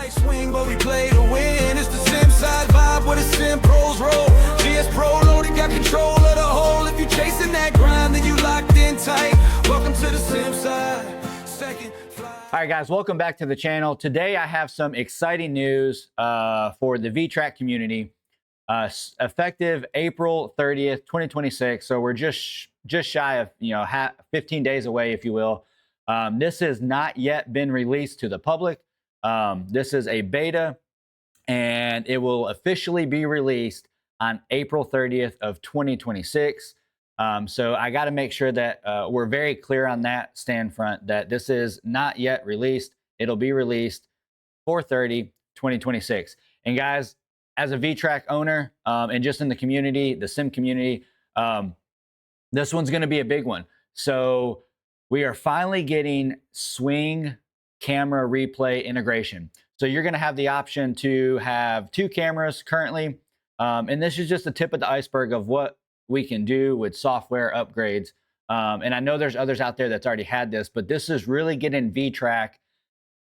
like swing, but we play to win. It's the sim side vibe where the sim pros roll. GS Pro loaded, got control of the whole. If you chasing that grind, then you locked in tight. Welcome to the sim side. Second fly. All right, guys, welcome back to the channel. Today, I have some exciting news for the VTrack community. Effective April 30th, 2026. So we're just shy of 15 days away, if you will. This has not yet been released to the public. This is a beta, and it will officially be released on April 30th of 2026. So I got to make sure that we're very clear on that stand front, that this is not yet released. It'll be released 4/30/2026. And guys, as a VTrack owner and just in the community, the sim community, this one's going to be a big one. So we are finally getting swing camera replay integration. So you're going to have the option to have 2 cameras currently. And this is just the tip of the iceberg of what we can do with software upgrades. And I know there's others out there that's already had this, but this is really getting VTrack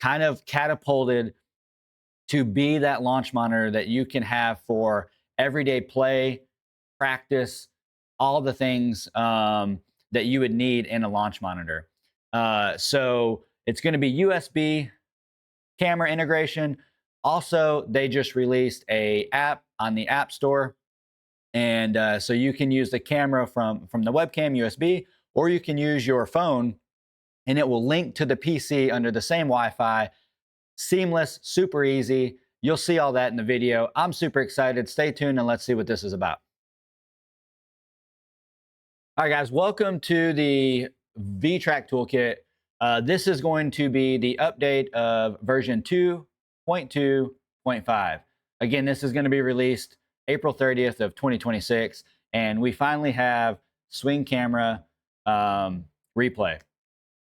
kind of catapulted to be that launch monitor that you can have for everyday play, practice, all the things that you would need in a launch monitor. So it's going to be USB camera integration. Also, they just released a app on the App Store. And so you can use the camera from the webcam USB, or you can use your phone, and it will link to the PC under the same Wi-Fi. Seamless, super easy. You'll see all that in the video. I'm super excited. Stay tuned and let's see what this is about. All right, guys, welcome to the VTrack Toolkit. This is going to be the update of version 2.2.5. Again, this is going to be released April 30th of 2026, and we finally have swing camera replay.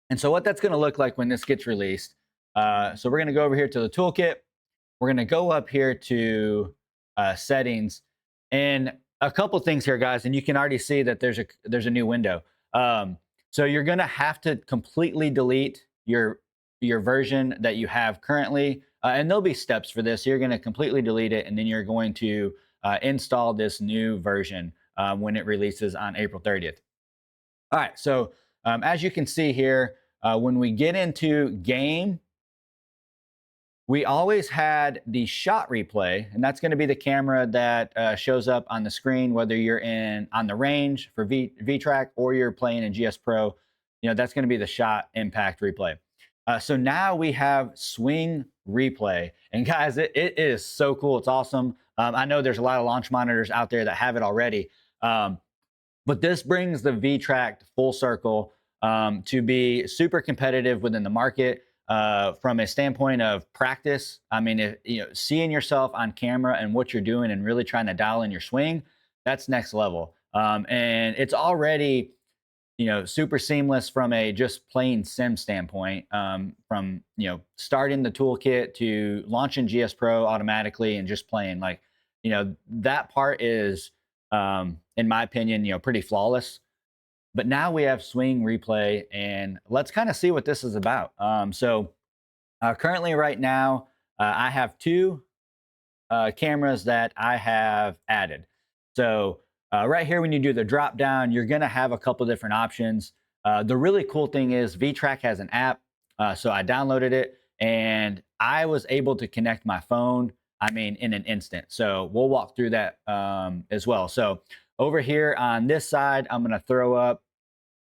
And so what that's going to look like when this gets released, so we're going to go over here to the toolkit. We're going to go up here to settings, and a couple things here, guys, and you can already see that there's a new window. So you're going to have to completely delete your version that you have currently, and there'll be steps for this. You're going to completely delete it, and then you're going to install this new version when it releases on April 30th. All right, so as you can see here, when we get into game, we always had the shot replay, and that's going to be the camera that shows up on the screen, whether you're on the range for VTrack or you're playing in GS Pro. That's going to be the shot impact replay. So now we have swing replay, and guys, it is so cool. It's awesome. I know there's a lot of launch monitors out there that have it already, but this brings the VTrack full circle to be super competitive within the market. From a standpoint of practice, I mean, seeing yourself on camera and what you're doing and really trying to dial in your swing, that's next level. And it's already, super seamless from a just plain sim standpoint, from, starting the toolkit to launching GS Pro automatically and just playing. Like, that part is, in my opinion, pretty flawless. But now we have swing replay, and let's kind of see what this is about. Currently right now, I have 2 cameras that I have added. So right here, when you do the drop down, you're going to have a couple different options. The really cool thing is VTrack has an app. So I downloaded it, and I was able to connect my phone, in an instant. So we'll walk through that as well. So over here on this side, I'm going to throw up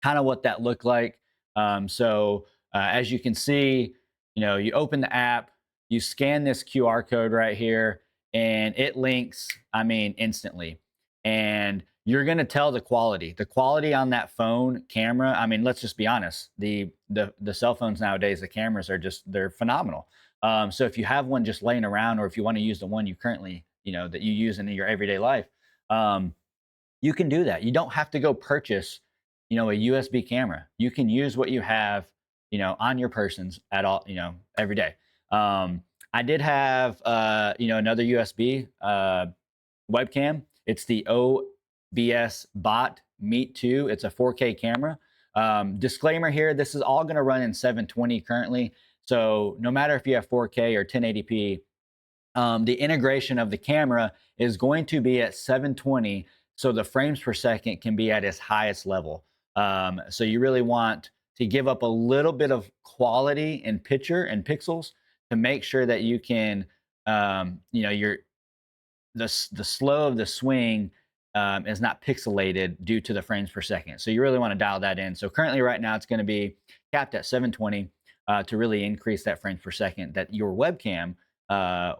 kind of what that looked like. As you can see, you open the app, you scan this QR code right here, and it links, instantly. And you're going to tell the quality on that phone camera. Let's just be honest. The cell phones nowadays, the cameras are they're phenomenal. So if you have one just laying around, or if you want to use the one you currently, that you use in your everyday life, you can do that. You don't have to go purchase, a USB camera. You can use what you have, on your persons at all, every day. I did have, another USB webcam. It's the OBS Bot Meet 2. It's a 4K camera. Disclaimer here, this is all going to run in 720 currently. So no matter if you have 4K or 1080p, the integration of the camera is going to be at 720, so the frames per second can be at its highest level. So you really want to give up a little bit of quality in picture and pixels to make sure that you can, your the slow of the swing is not pixelated due to the frames per second. So you really want to dial that in. So currently, right now, it's going to be capped at 720 to really increase that frames per second that your webcam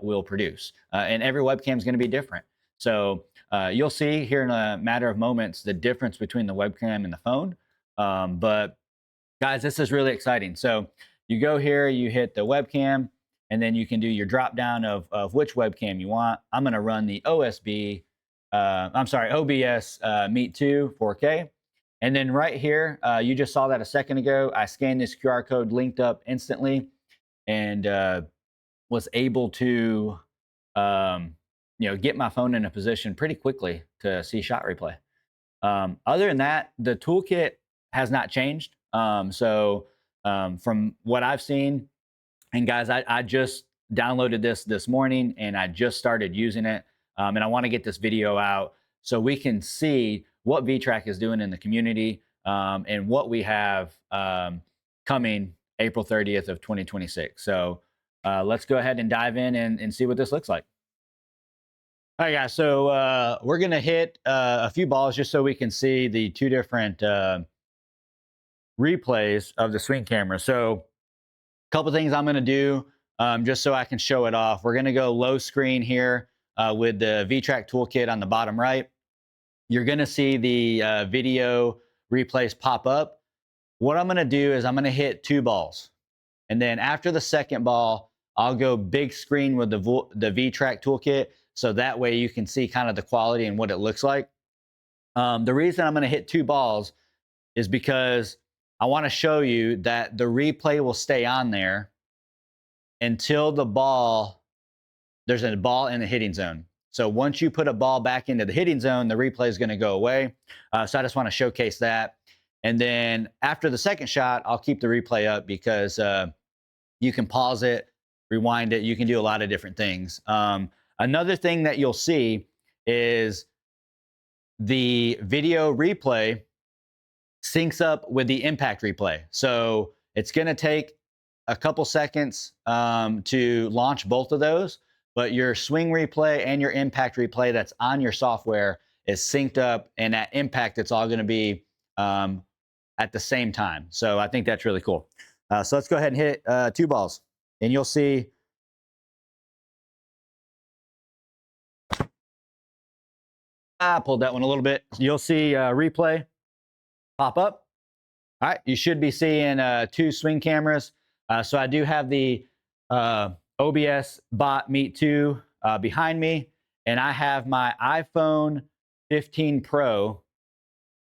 will produce. And every webcam is going to be different. So you'll see here in a matter of moments the difference between the webcam and the phone. But guys, this is really exciting. So you go here, you hit the webcam, and then you can do your drop down of which webcam you want. I'm going to run the OBS Meet 2 4K. And then right here, you just saw that a second ago. I scanned this QR code, linked up instantly, and was able to get my phone in a position pretty quickly to see shot replay. Other than that, the toolkit has not changed. From what I've seen, and guys, I just downloaded this morning and I just started using it. And I want to get this video out so we can see what VTrack is doing in the community and what we have coming April 30th of 2026. So let's go ahead and dive in and see what this looks like. All right, guys, so we're going to hit a few balls just so we can see the two different replays of the swing camera. So a couple things I'm going to do just so I can show it off. We're going to go low screen here with the VTrack Toolkit on the bottom right. You're going to see the video replays pop up. What I'm going to do is I'm going to hit 2 balls. And then after the second ball, I'll go big screen with the VTrack Toolkit. So that way you can see kind of the quality and what it looks like. The reason I'm going to hit 2 balls is because I want to show you that the replay will stay on there until there's a ball in the hitting zone. So once you put a ball back into the hitting zone, the replay is going to go away. So I just want to showcase that. And then after the second shot, I'll keep the replay up because you can pause it, rewind it. You can do a lot of different things. Another thing that you'll see is the video replay syncs up with the impact replay. So it's going to take a couple seconds to launch both of those, but your swing replay and your impact replay that's on your software is synced up, and at impact, it's all going to be at the same time. So I think that's really cool. So let's go ahead and hit 2 balls, and you'll see I pulled that one a little bit. You'll see replay pop up. All right, you should be seeing 2 swing cameras. So I do have the OBS Bot Meet 2 behind me, and I have my iPhone 15 Pro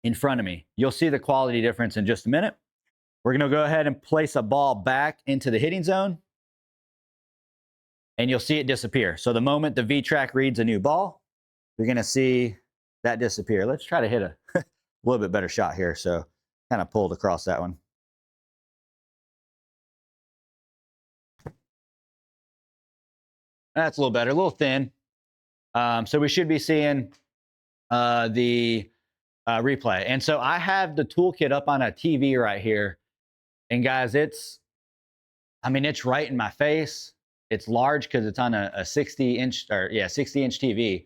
in front of me. You'll see the quality difference in just a minute. We're going to go ahead and place a ball back into the hitting zone, and you'll see it disappear. So the moment the VTrack reads a new ball, you're going to see that disappear. Let's try to hit a little bit better shot here. So kind of pulled across that one. That's a little better, a little thin. So we should be seeing the replay. And so I have the toolkit up on a TV right here. And guys, it's right in my face. It's large because it's on a 60-inch TV.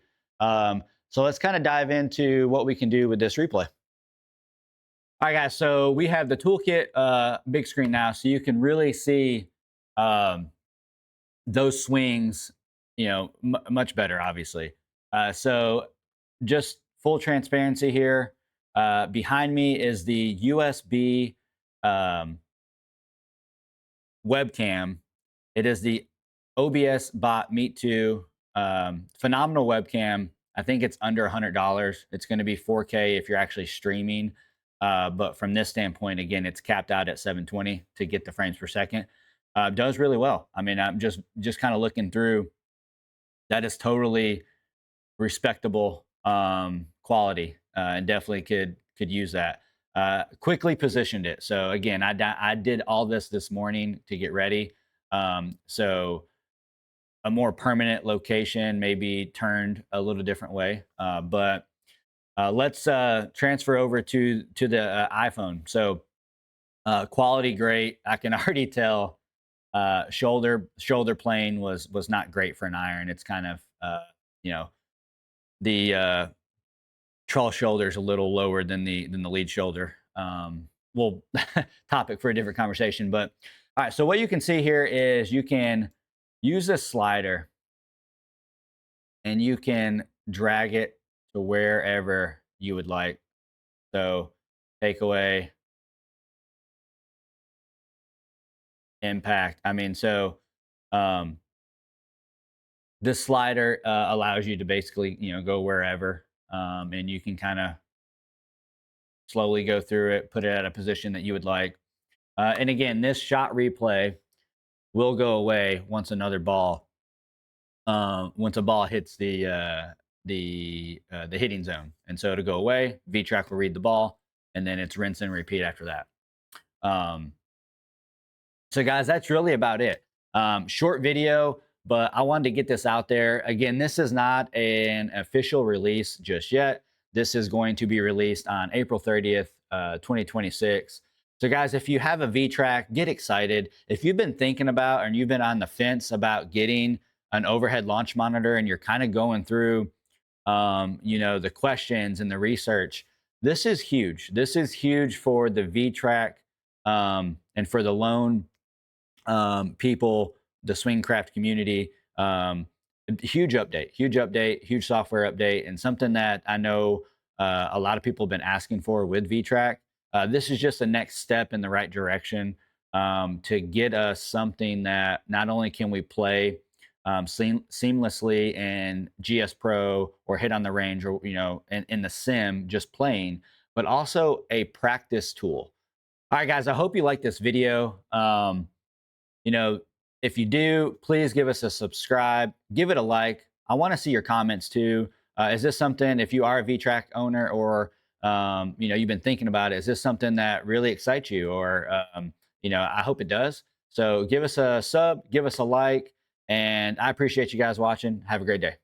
So let's kind of dive into what we can do with this replay. All right, guys, so we have the toolkit big screen now, so you can really see those swings, much better, obviously. So just full transparency here. Behind me is the USB webcam. It is the OBS Bot Meet 2 phenomenal webcam. I think it's under $100. It's going to be 4K if you're actually streaming. But from this standpoint, again, it's capped out at 720 to get the frames per second. Does really well. I'm just kind of looking through. That is totally respectable quality, and definitely could use that. Quickly positioned it. So again, I did all this morning to get ready. So a more permanent location may be turned a little different way. But let's transfer over to the iPhone. So quality great. I can already tell shoulder plane was not great for an iron. It's kind of you know the troll shoulder is a little lower than the lead shoulder. Well, topic for a different conversation. But all right, so what you can see here is you can use this slider and you can drag it to wherever you would like. So take away, impact. I mean, so um, this slider allows you to basically, go wherever, and you can kind of slowly go through it, put it at a position that you would like. And again, this shot replay will go away once a ball hits the hitting zone, and so to go away, VTrack will read the ball, and then it's rinse and repeat after that. Um, so guys, that's really about it. Short video, but I wanted to get this out there. Again, this is not an official release just yet. This is going to be released on April 30th, 2026. So guys, if you have a VTrack, get excited. If you've been thinking about and you've been on the fence about getting an overhead launch monitor and you're kind of going through the questions and the research, this is huge. This is huge for the VTrack and for the lone people, the swing craft community. Huge update, huge software update, and something that I know a lot of people have been asking for with VTrack. This is just the next step in the right direction to get us something that not only can we play seamlessly in GS Pro or hit on the range or in the sim just playing, but also a practice tool. All right, guys, I hope you like this video. If you do, please give us a subscribe, give it a like. I want to see your comments too. Is this something, if you are a VTrack owner or, you've been thinking about it, is this something that really excites you? Or, I hope it does. So give us a sub, give us a like, and I appreciate you guys watching. Have a great day.